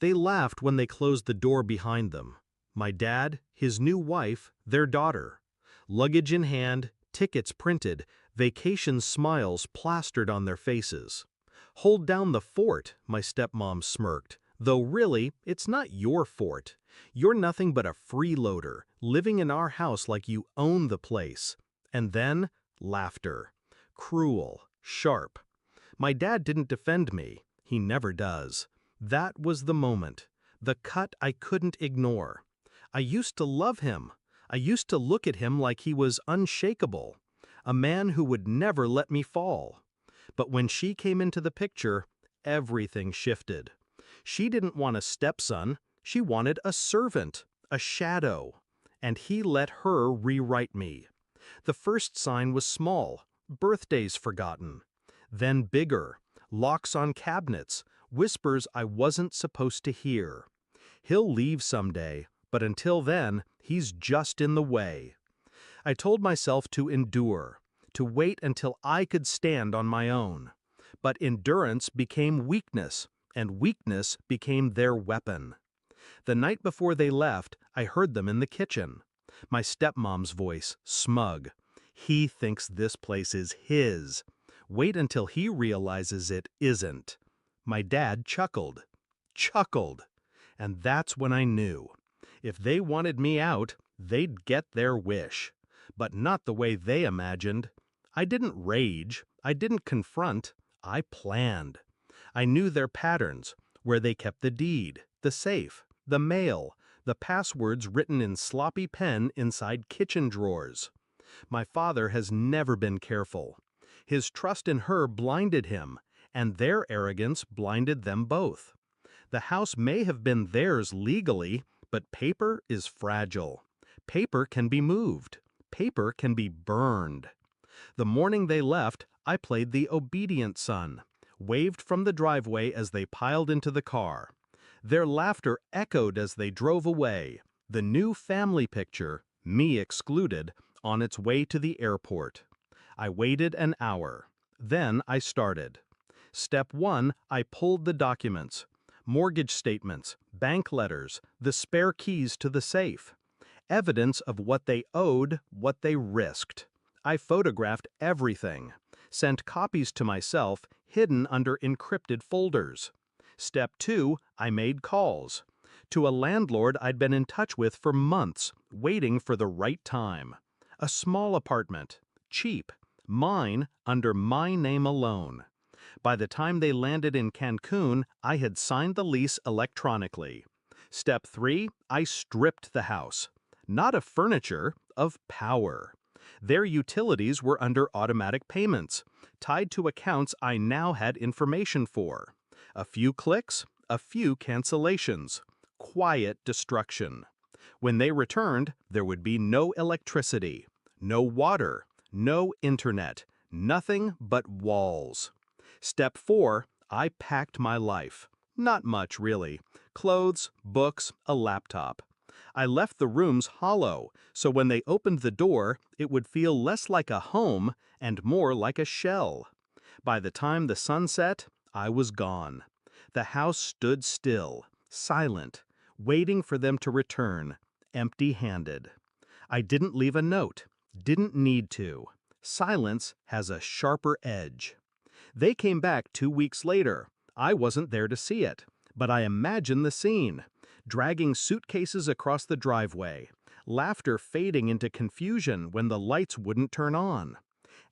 They laughed when they closed the door behind them. My dad, his new wife, their daughter. Luggage in hand, tickets printed, vacation smiles plastered on their faces. "Hold down the fort," my stepmom smirked, "though really, it's not your fort. You're nothing but a freeloader, living in our house like you own the place." And then, laughter. Cruel, sharp. My dad didn't defend me. He never does. That was the moment. The cut I couldn't ignore. I used to love him. I used to look at him like he was unshakable. A man who would never let me fall. But when she came into the picture, everything shifted. She didn't want a stepson. She wanted a servant, a shadow. And he let her rewrite me. The first sign was small, birthdays forgotten. Then bigger, locks on cabinets, whispers I wasn't supposed to hear. He'll leave someday, but until then, he's just in the way. I told myself to endure, to wait until I could stand on my own. But endurance became weakness, and weakness became their weapon. The night before they left, I heard them in the kitchen. My stepmom's voice, smug. "He thinks this place is his. Wait until he realizes it isn't." My dad chuckled. Chuckled. And that's when I knew. If they wanted me out, they'd get their wish. But not the way they imagined. I didn't rage. I didn't confront. I planned. I knew their patterns, where they kept the deed, the safe, the mail, the passwords written in sloppy pen inside kitchen drawers. My father has never been careful. His trust in her blinded him, and their arrogance blinded them both. The house may have been theirs legally, but paper is fragile. Paper can be moved. Paper can be burned. The morning they left, I played the obedient son, waved from the driveway as they piled into the car. Their laughter echoed as they drove away, the new family picture, me excluded, on its way to the airport. I waited an hour. Then I started. Step 1, I pulled the documents. Mortgage statements, bank letters, the spare keys to the safe. Evidence of what they owed, what they risked. I photographed everything. Sent copies to myself, hidden under encrypted folders. Step 2, I made calls. To a landlord I'd been in touch with for months, waiting for the right time. A small apartment, cheap, mine under my name alone. By the time they landed in Cancun, I had signed the lease electronically. Step 3, I stripped the house. Not of furniture, of power. Their utilities were under automatic payments, tied to accounts I now had information for. A few clicks, a few cancellations. Quiet destruction. When they returned, there would be no electricity, no water, no internet, nothing but walls. Step 4, I packed my life. Not much, really. Clothes, books, a laptop. I left the rooms hollow, so when they opened the door, it would feel less like a home and more like a shell. By the time the sun set, I was gone. The house stood still, silent, waiting for them to return, empty-handed. I didn't leave a note, didn't need to. Silence has a sharper edge. They came back 2 weeks later. I wasn't there to see it, but I imagine the scene. Dragging suitcases across the driveway, laughter fading into confusion when the lights wouldn't turn on,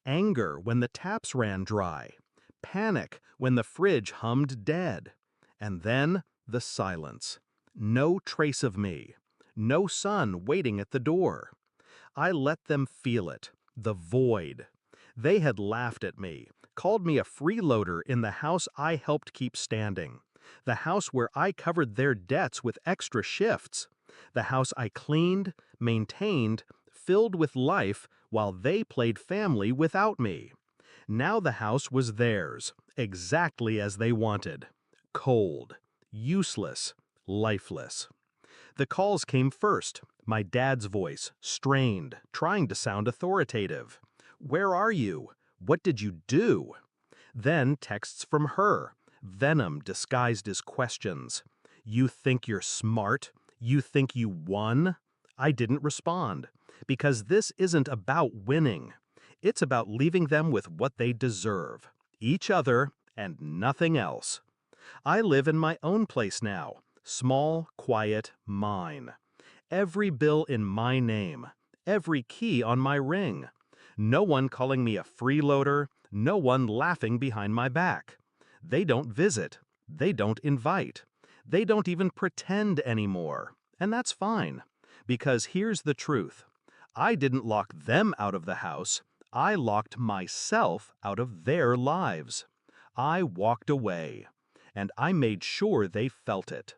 anger when the taps ran dry, panic when the fridge hummed dead. And then the silence. No trace of me. No son waiting at the door. I let them feel it, the void. They had laughed at me, called me a freeloader in the house I helped keep standing, the house where I covered their debts with extra shifts, the house I cleaned, maintained, filled with life while they played family without me. Now the house was theirs, exactly as they wanted. Cold, useless, lifeless. The calls came first, my dad's voice, strained, trying to sound authoritative. "Where are you? What did you do?" Then texts from her, venom disguised as questions. "You think you're smart? You think you won?" I didn't respond, because this isn't about winning. It's about leaving them with what they deserve, each other and nothing else. I live in my own place now, small, quiet, mine. Every bill in my name, every key on my ring. No one calling me a freeloader, no one laughing behind my back. They don't visit, they don't invite, they don't even pretend anymore. And that's fine, because here's the truth. I didn't lock them out of the house, I locked myself out of their lives. I walked away, and I made sure they felt it.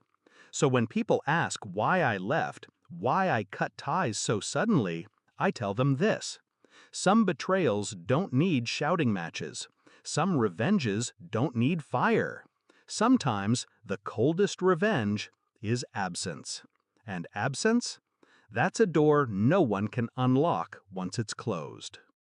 So when people ask why I left, why I cut ties so suddenly, I tell them this. Some betrayals don't need shouting matches. Some revenges don't need fire. Sometimes the coldest revenge is absence. And absence? That's a door no one can unlock once it's closed.